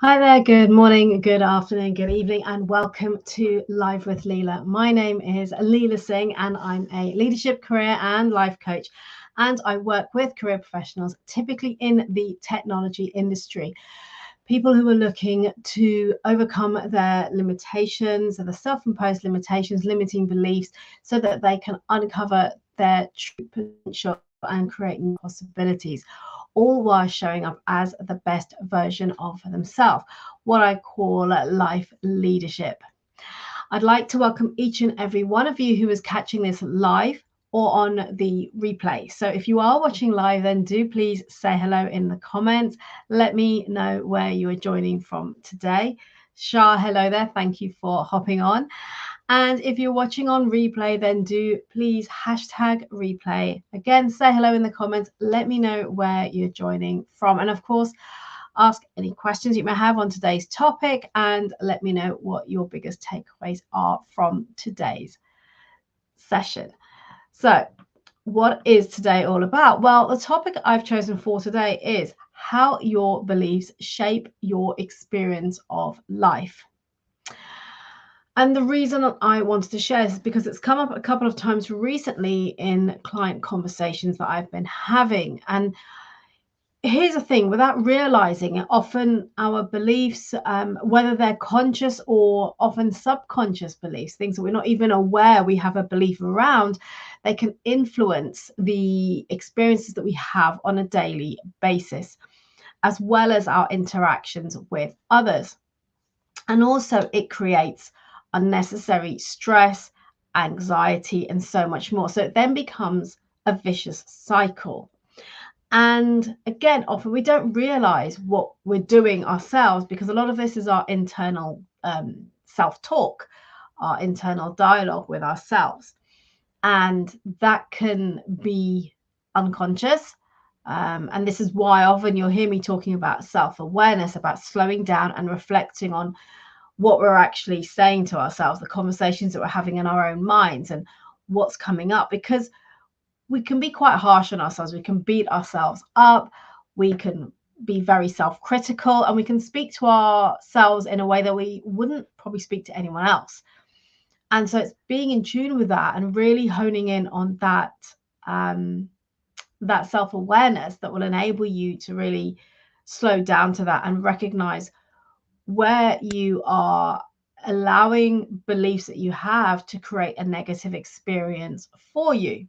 Hi there, good morning, good afternoon, good evening, and welcome to Live with Leila. My name is Leila Singh, and I'm a leadership, career, and life coach. And I work with career professionals, typically in the technology industry, people who are looking to overcome their limitations, their self imposed limitations, limiting beliefs, so that they can uncover their true potential and create new possibilities, all while showing up as the best version of themselves, what I call life leadership. I'd like to welcome each and every one of you who is catching this live or on the replay. So if you are watching live, then do please say hello in the comments. Let me know where you are joining from today. Shah, hello there. Thank you for hopping on. And if you're watching on replay, then do please hashtag replay. Again, say hello in the comments. Let me know where you're joining from. And of course, ask any questions you may have on today's topic and let me know what your biggest takeaways are from today's session. So, what is today all about? Well, the topic I've chosen for today is how your beliefs shape your experience of life. And the reason I wanted to share this is because it's come up a couple of times recently in client conversations that I've been having. And here's the thing, without realizing it, often our beliefs, whether they're conscious or often subconscious beliefs, things that we're not even aware we have a belief around, they can influence the experiences that we have on a daily basis, as well as our interactions with others. And also, it creates unnecessary stress, anxiety, and so much more. So it then becomes a vicious cycle. And again, often we don't realize what we're doing ourselves because a lot of this is our internal self talk, our internal dialogue with ourselves. And that can be unconscious. And this is why often you'll hear me talking about self awareness, about slowing down and reflecting on what we're actually saying to ourselves, the conversations that we're having in our own minds, and what's coming up. Because we can be quite harsh on ourselves. We can beat ourselves up. We can be very self-critical, and we can speak to ourselves in a way that we wouldn't probably speak to anyone else. And so it's being in tune with that and really honing in on that self-awareness that will enable you to really slow down to that and recognize where you are allowing beliefs that you have to create a negative experience for you.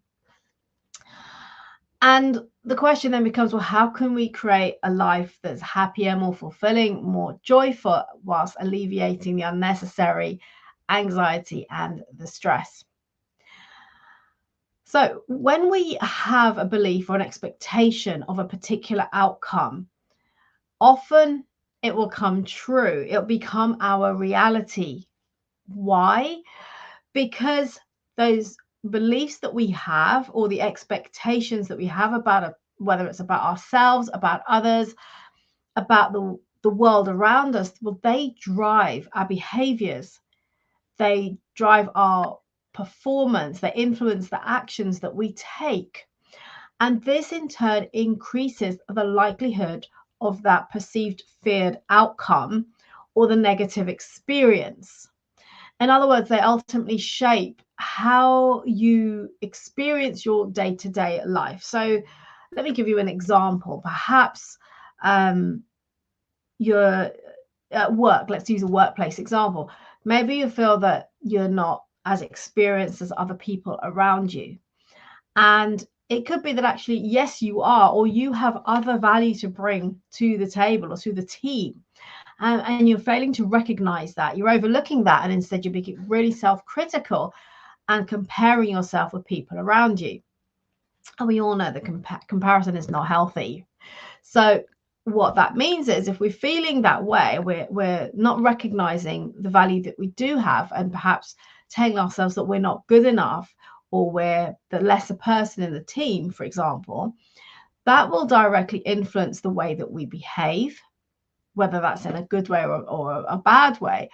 And the question then becomes, well, how can we create a life that's happier, more fulfilling, more joyful, whilst alleviating the unnecessary anxiety and the stress? So, when we have a belief or an expectation of a particular outcome, often it will come true. It'll become our reality. Why? Because those beliefs that we have or the expectations that we have about whether it's about ourselves, about others, about the world around us, well, they drive our behaviors. They drive our performance. They influence the actions that we take. And this in turn increases the likelihood of that perceived feared outcome or the negative experience. In other words, they ultimately shape how you experience your day-to-day life. So let me give you an example. Perhaps you're at work. Let's use a workplace example. Maybe you feel that you're not as experienced as other people around you. And it could be that actually, yes, you are, or you have other value to bring to the table or to the team. And you're failing to recognize that. You're overlooking that. And instead, you're being really self-critical and comparing yourself with people around you. And we all know that comparison is not healthy. So what that means is if we're feeling that way, we're not recognizing the value that we do have, and perhaps telling ourselves that we're not good enough, or we're the lesser person in the team, for example, that will directly influence the way that we behave, whether that's in a good way or a bad way.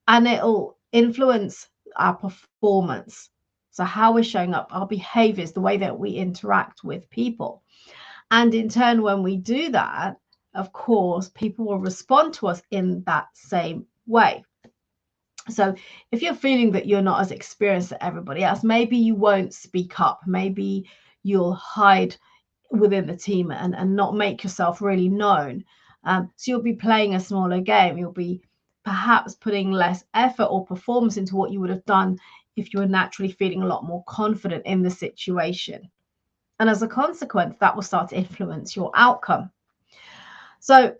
And it'll influence our performance. So, how we're showing up, our behaviors, the way that we interact with people. And in turn, when we do that, of course, people will respond to us in that same way. So if you're feeling that you're not as experienced as everybody else, maybe you won't speak up. Maybe you'll hide within the team and not make yourself really known. So you'll be playing a smaller game. You'll be perhaps putting less effort or performance into what you would have done if you were naturally feeling a lot more confident in the situation. And as a consequence, that will start to influence your outcome. So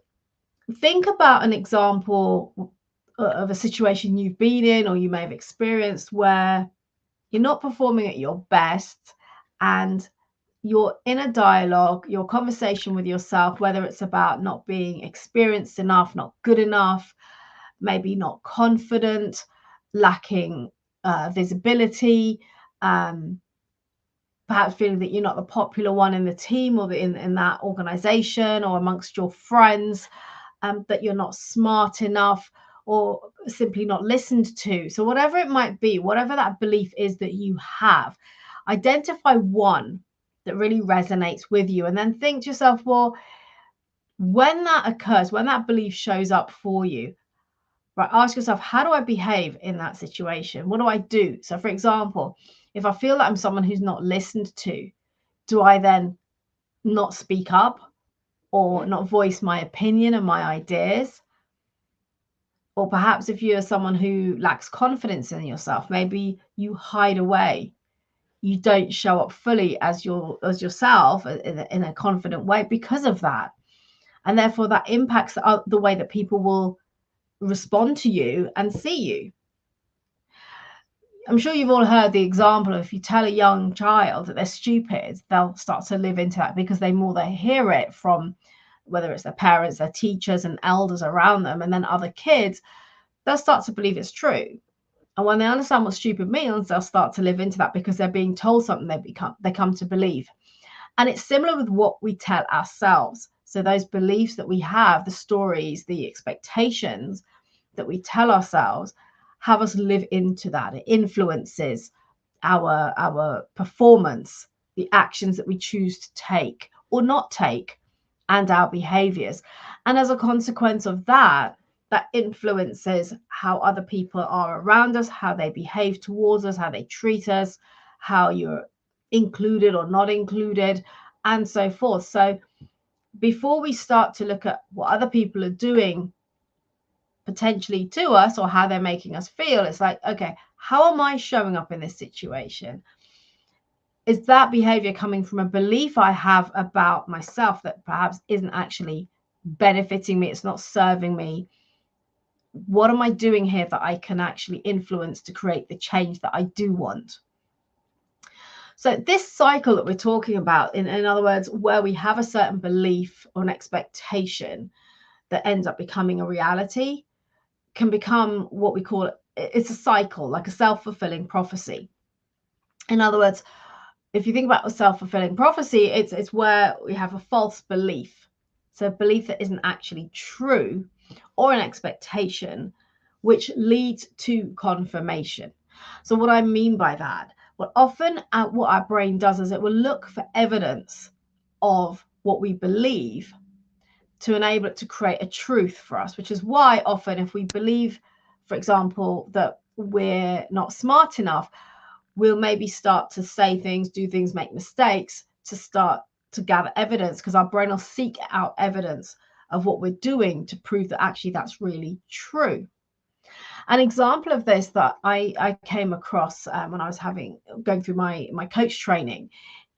think about an example of a situation you've been in or you may have experienced where you're not performing at your best and you're in a dialogue, your conversation with yourself, whether it's about not being experienced enough, not good enough, maybe not confident, lacking visibility, perhaps feeling that you're not the popular one in the team or in that organization or amongst your friends, that you're not smart enough or simply not listened to. So whatever it might be, whatever that belief is that you have, identify one that really resonates with you and then think to yourself, well, when that occurs, when that belief shows up for you, right, ask yourself, how do I behave in that situation? What do I do? So for example, if I feel that I'm someone who's not listened to, do I then not speak up or not voice my opinion and my ideas? Or perhaps if you're someone who lacks confidence in yourself, maybe you hide away. You don't show up fully as yourself in a confident way because of that. And therefore that impacts the way that people will respond to you and see you. I'm sure you've all heard the example of if you tell a young child that they're stupid, they'll start to live into that because they hear it from whether it's their parents, their teachers and elders around them, and then other kids, they'll start to believe it's true. And when they understand what stupid means, they'll start to live into that because they're being told something they come to believe. And it's similar with what we tell ourselves. So those beliefs that we have, the stories, the expectations that we tell ourselves, have us live into that. It influences our performance, the actions that we choose to take or not take, and our behaviors. And as a consequence of that, that influences how other people are around us, how they behave towards us, how they treat us, how you're included or not included, and so forth. So before we start to look at what other people are doing potentially to us or how they're making us feel, it's like, okay, how am I showing up in this situation? Is that behavior coming from a belief I have about myself that perhaps isn't actually benefiting me? It's not serving me. What am I doing here that I can actually influence to create the change that I do want? So this cycle that we're talking about, in other words, where we have a certain belief or an expectation that ends up becoming a reality, can become what we call it's a cycle, like a self-fulfilling prophecy. In other words, if you think about a self-fulfilling prophecy, it's where we have a false belief. So a belief that isn't actually true or an expectation, which leads to confirmation. So what I mean by that, well, often what our brain does is it will look for evidence of what we believe to enable it to create a truth for us, which is why often if we believe, for example, that we're not smart enough, we'll maybe start to say things, do things, make mistakes to start to gather evidence, because our brain will seek out evidence of what we're doing to prove that actually that's really true. An example of this that I came across when I was going through my coach training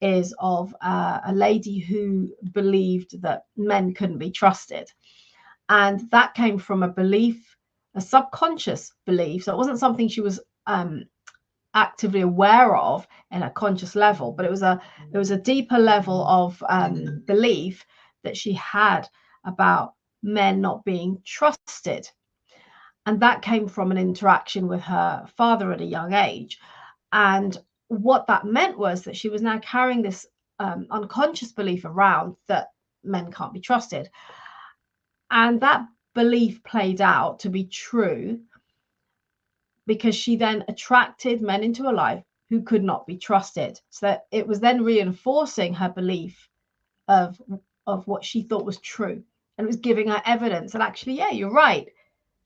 is of a lady who believed that men couldn't be trusted. And that came from a belief, a subconscious belief. So it wasn't something she was actively aware of in a conscious level, but it was a deeper level of belief that she had about men not being trusted. And that came from an interaction with her father at a young age. And what that meant was that she was now carrying this unconscious belief around that men can't be trusted. And that belief played out to be true because she then attracted men into her life who could not be trusted. So that it was then reinforcing her belief of what she thought was true. And it was giving her evidence that actually, yeah, you're right,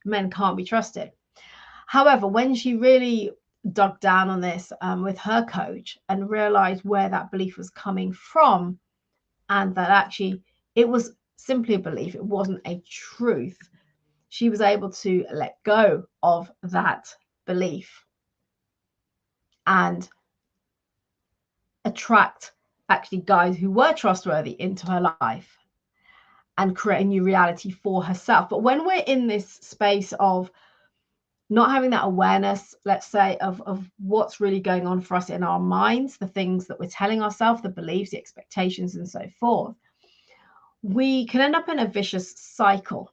men can't be trusted. However, when she really dug down on this with her coach and realized where that belief was coming from, and that actually it was simply a belief, it wasn't a truth, she was able to let go of that belief and attract actually guys who were trustworthy into her life and create a new reality for herself. But when we're in this space of not having that awareness, let's say, of what's really going on for us in our minds, the things that we're telling ourselves, the beliefs, the expectations, and so forth, we can end up in a vicious cycle.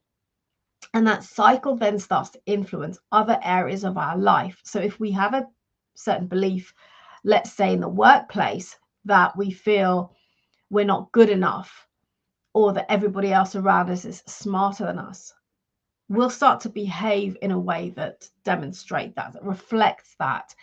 And that cycle then starts to influence other areas of our life. So if we have a certain belief, let's say in the workplace, that we feel we're not good enough, or that everybody else around us is smarter than us, we'll start to behave in a way that demonstrates that reflects that.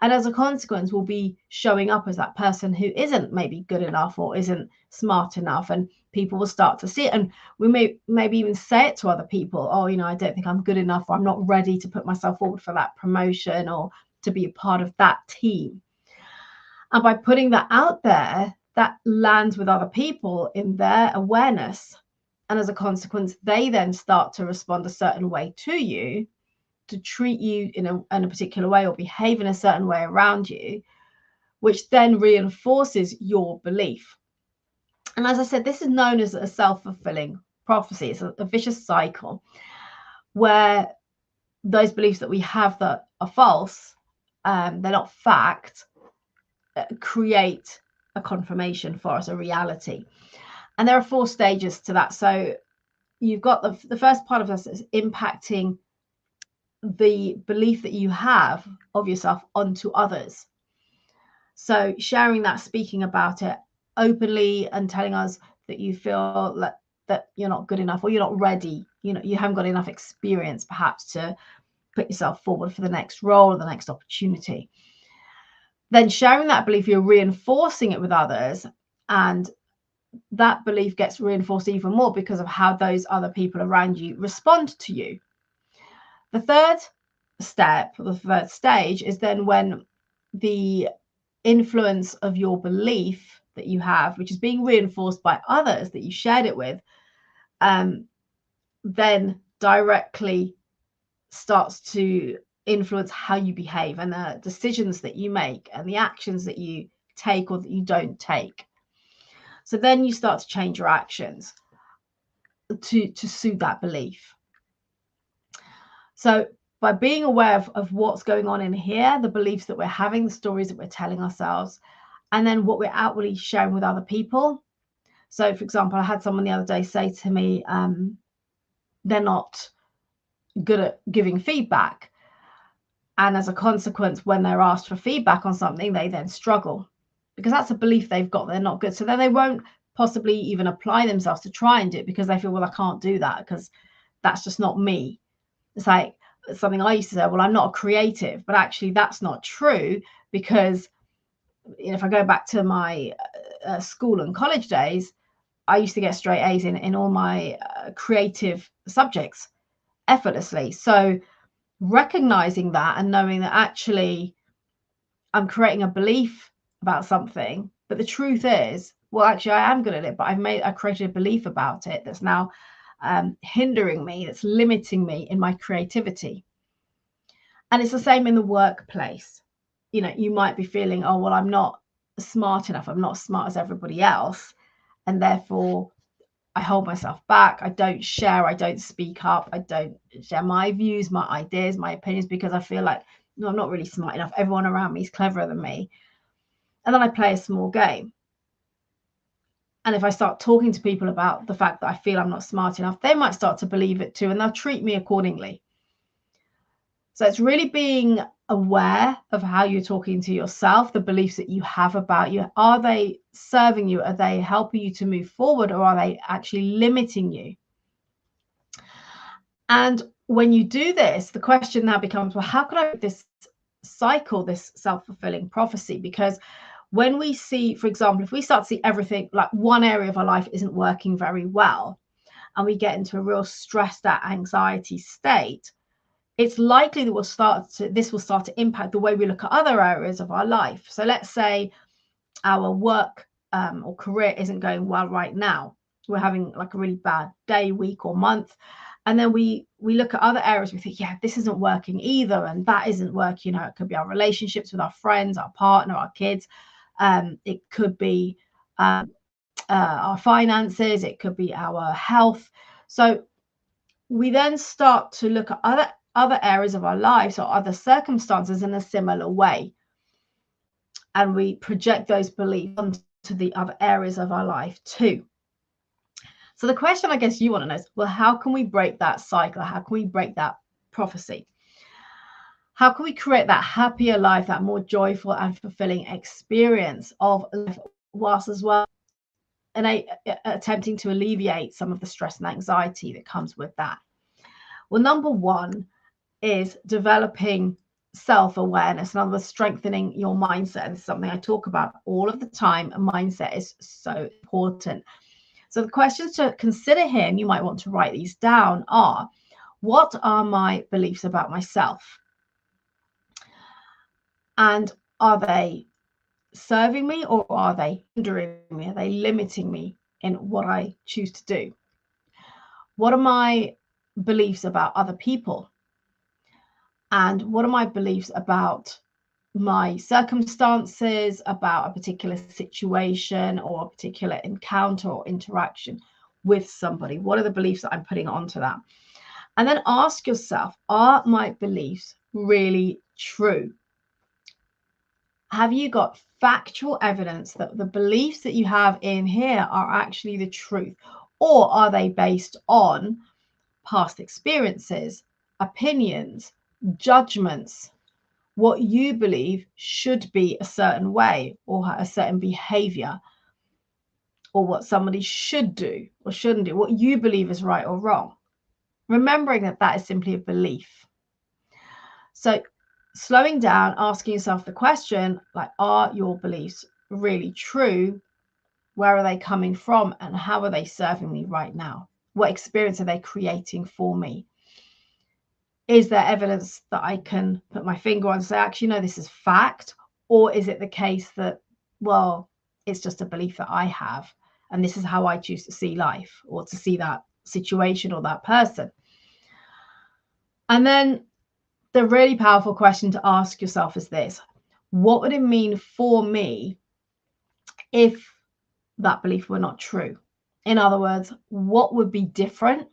And as a consequence, we'll be showing up as that person who isn't maybe good enough or isn't smart enough. And people will start to see it. And we may maybe even say it to other people, oh, I don't think I'm good enough, or I'm not ready to put myself forward for that promotion or to be a part of that team. And by putting that out there, that lands with other people in their awareness. And as a consequence, they then start to respond a certain way to you, to treat you in a particular way or behave in a certain way around you, which then reinforces your belief. And as I said, this is known as a self-fulfilling prophecy. It's a vicious cycle where those beliefs that we have that are false, they're not fact, create a confirmation for us, a reality. And there are 4 stages to that. So you've got the first part of this is impacting the belief that you have of yourself onto others. So sharing that, speaking about it openly and telling us that you feel that you're not good enough, or you're not ready, you haven't got enough experience perhaps to put yourself forward for the next role or the next opportunity. Then sharing that belief, you're reinforcing it with others, and that belief gets reinforced even more because of how those other people around you respond to you. The third step, the third stage, is then when the influence of your belief that you have, which is being reinforced by others that you shared it with, then directly starts to influence how you behave and the decisions that you make and the actions that you take or that you don't take. So then you start to change your actions to suit that belief. So by being aware of what's going on in here, the beliefs that we're having, the stories that we're telling ourselves, and then what we're outwardly sharing with other people. So, for example, I had someone the other day say to me, they're not good at giving feedback. And as a consequence, when they're asked for feedback on something, they then struggle because that's a belief they've got. They're not good. So then they won't possibly even apply themselves to try and do it because they feel, well, I can't do that because that's just not me. It's like something I used to say, well, I'm not a creative, but actually that's not true because if I go back to my school and college days, I used to get straight A's in all my creative subjects effortlessly. So recognizing that and knowing that actually I'm creating a belief about something, but the truth is, well, actually I am good at it, but I created a belief about it that's now hindering me, that's limiting me in my creativity. And it's the same in the workplace. You might be feeling, oh, well, I'm not smart enough. I'm not as smart as everybody else. And therefore, I hold myself back. I don't share. I don't speak up. I don't share my views, my ideas, my opinions, because I feel like, no, I'm not really smart enough. Everyone around me is cleverer than me. And then I play a small game. And if I start talking to people about the fact that I feel I'm not smart enough, they might start to believe it too, and they'll treat me accordingly. So it's really being aware of how you're talking to yourself, the beliefs that you have about you. Are they serving you? Are they helping you to move forward, or are they actually limiting you? And when you do this, the question now becomes, well, how can I break this cycle, this self-fulfilling prophecy? Because when we see, for example, if we start to see everything, like one area of our life isn't working very well, and we get into a real stressed out anxiety state, it's likely that this will start to impact the way we look at other areas of our life. So let's say our work or career isn't going well right now. We're having like a really bad day, week, or month. And then we look at other areas, we think, yeah, this isn't working either, and that isn't working. It could be our relationships with our friends, our partner, our kids. It could be our finances. It could be our health. So we then start to look at other areas of our lives or other circumstances in a similar way. And we project those beliefs onto the other areas of our life too. So the question I guess you want to know is, well, how can we break that cycle? How can we break that prophecy? How can we create that happier life, that more joyful and fulfilling experience of life, whilst as well and attempting to alleviate some of the stress and anxiety that comes with that? Well, number one is developing self-awareness. In other words, strengthening your mindset. And this is something I talk about all of the time. And mindset is so important. So the questions to consider here, and you might want to write these down, are: what are my beliefs about myself? And are they serving me, or are they hindering me? Are they limiting me in what I choose to do? What are my beliefs about other people? And what are my beliefs about my circumstances, about a particular situation or a particular encounter or interaction with somebody? What are the beliefs that I'm putting onto that? And then ask yourself, are my beliefs really true? Have you got factual evidence that the beliefs that you have in here are actually the truth? Or are they based on past experiences, opinions, judgments, what you believe should be a certain way or a certain behavior, or what somebody should do or shouldn't do, what you believe is right or wrong? Remembering that that is simply a belief. So slowing down, asking yourself the question, like, are your beliefs really true? Where are they coming from? And how are they serving me right now? What experience are they creating for me? Is there evidence that I can put my finger on and say, actually, no, this is fact? Or is it the case that, well, it's just a belief that I have, and this is how I choose to see life or to see that situation or that person? And then the really powerful question to ask yourself is this: what would it mean for me if that belief were not true? In other words, what would be different?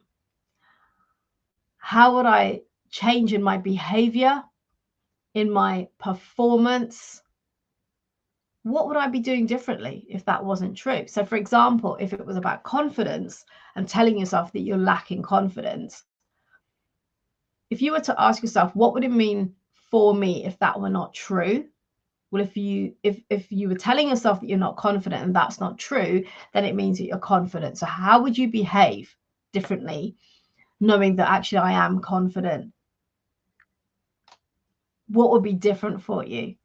How would I change in my behavior, in my performance? What would I be doing differently if that wasn't true? So, for example, if it was about confidence and telling yourself that you're lacking confidence, if you were to ask yourself, what would it mean for me if that were not true? Well, if you were telling yourself that you're not confident and that's not true, then it means that you're confident. So how would you behave differently knowing that actually I am confident? What would be different for you?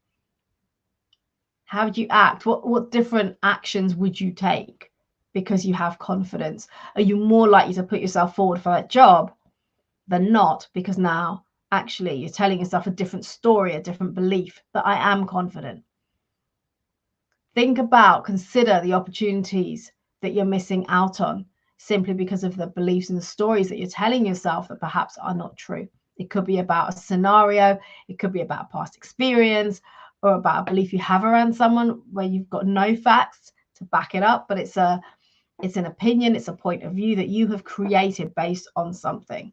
How would you act? What different actions would you take because you have confidence? Are you more likely to put yourself forward for that job than not, because now actually you're telling yourself a different story, a different belief that I am confident? Consider the opportunities that you're missing out on simply because of the beliefs and the stories that you're telling yourself that perhaps are not true. It could be about a scenario, it could be about past experience, or about a belief you have around someone where you've got no facts to back it up, but it's an opinion, it's a point of view that you have created based on something.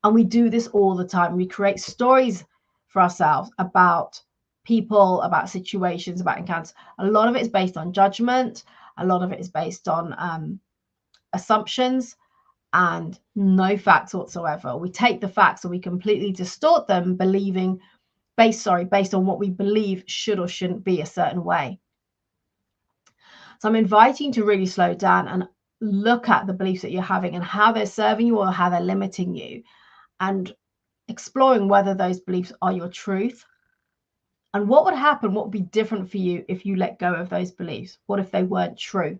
And we do this all the time. We create stories for ourselves about people, about situations, about encounters. A lot of it is based on judgment. A lot of it is based on assumptions and no facts whatsoever. We take the facts and we completely distort them, based on what we believe should or shouldn't be a certain way. So I'm inviting you to really slow down and look at the beliefs that you're having and how they're serving you or how they're limiting you, and exploring whether those beliefs are your truth. And what would happen, what would be different for you if you let go of those beliefs? What if they weren't true?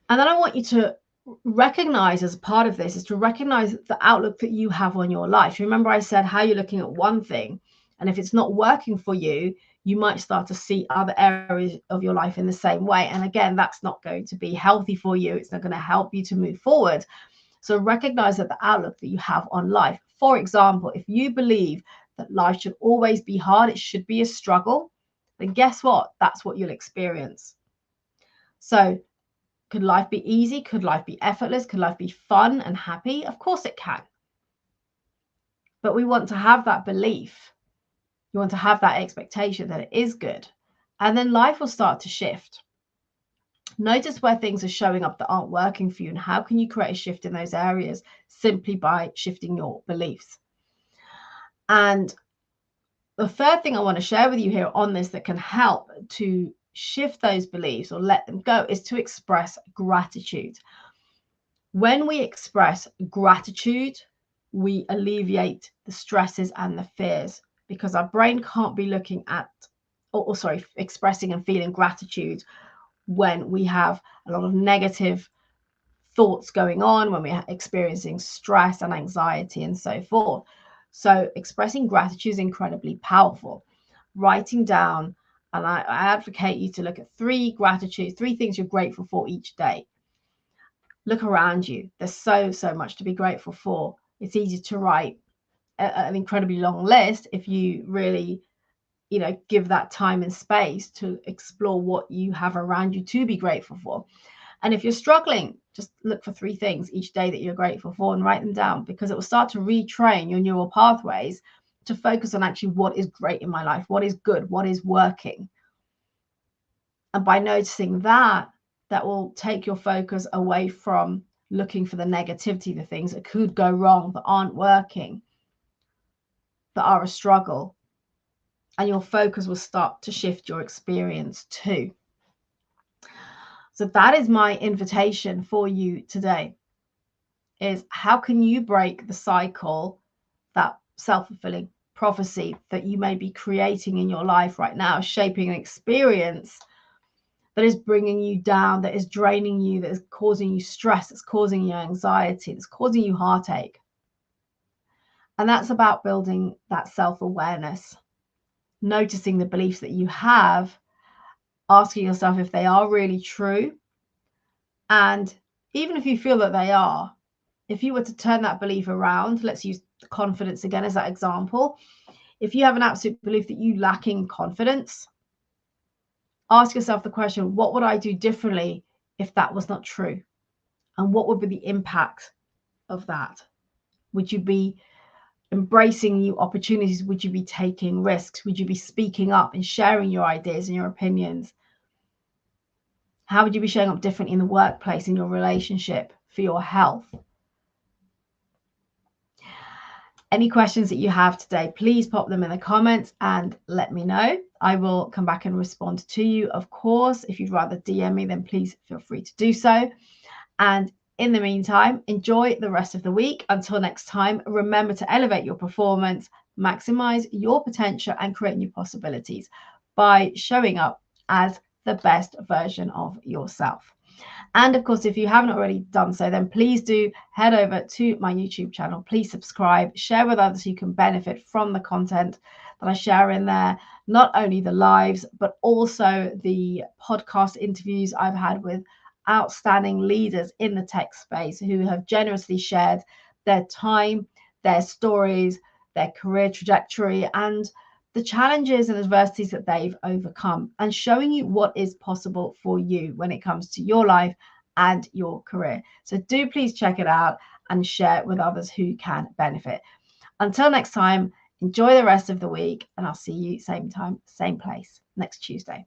And then I want you to recognize, as part of this, is to recognize the outlook that you have on your life. Remember, I said how you're looking at one thing, and if it's not working for you, you might start to see other areas of your life in the same way. And again, that's not going to be healthy for you. It's not going to help you to move forward. So recognize that the outlook that you have on life. For example, if you believe that life should always be hard, it should be a struggle, then guess what? That's what you'll experience. So could life be easy? Could life be effortless? Could life be fun and happy? Of course it can. But we want to have that belief. You want to have that expectation that it is good. And then life will start to shift. Notice where things are showing up that aren't working for you, and how can you create a shift in those areas simply by shifting your beliefs. And the third thing I want to share with you here on this that can help to shift those beliefs or let them go is to express gratitude. When we express gratitude, we alleviate the stresses and the fears, because our brain can't be looking at, expressing and feeling gratitude when we have a lot of negative thoughts going on, when we're experiencing stress and anxiety and so forth. So expressing gratitude is incredibly powerful. Writing down, and I advocate you to look at 3 things you're grateful for each day. Look around you. There's so much to be grateful for. It's easy to write an incredibly long list if you really, give that time and space to explore what you have around you to be grateful for. And if you're struggling, just look for 3 things each day that you're grateful for and write them down, because it will start to retrain your neural pathways to focus on actually what is great in my life, what is good, what is working. And by noticing that will take your focus away from looking for the negativity, the things that could go wrong, that aren't working, that are a struggle. And your focus will start to shift your experience too. So that is my invitation for you today, is how can you break the cycle, that self-fulfilling prophecy that you may be creating in your life right now, shaping an experience that is bringing you down, that is draining you, that is causing you stress, that's causing you anxiety, that's causing you heartache. And that's about building that self-awareness, noticing the beliefs that you have, asking yourself if they are really true. And even if you feel that they are, if you were to turn that belief around, let's use confidence again as that example. If you have an absolute belief that you lack in confidence, ask yourself the question, what would I do differently if that was not true? And what would be the impact of that? Would you be embracing new opportunities? Would you be taking risks? Would you be speaking up and sharing your ideas and your opinions? How would you be showing up differently in the workplace, in your relationship, for your health? Any questions that you have today, please pop them in the comments and let me know. I will come back and respond to you, of course. If you'd rather DM me, then please feel free to do so. And in the meantime, enjoy the rest of the week. Until next time, remember to elevate your performance, maximize your potential, and create new possibilities by showing up as the best version of yourself. And of course, if you haven't already done so, then please do head over to my YouTube channel. Please subscribe, share with others who can benefit from the content that I share in there, not only the lives, but also the podcast interviews I've had with outstanding leaders in the tech space who have generously shared their time, their stories, their career trajectory, and the challenges and adversities that they've overcome, and showing you what is possible for you when it comes to your life and your career. So do please check it out and share it with others who can benefit. Until next time, enjoy the rest of the week, and I'll see you same time, same place next Tuesday.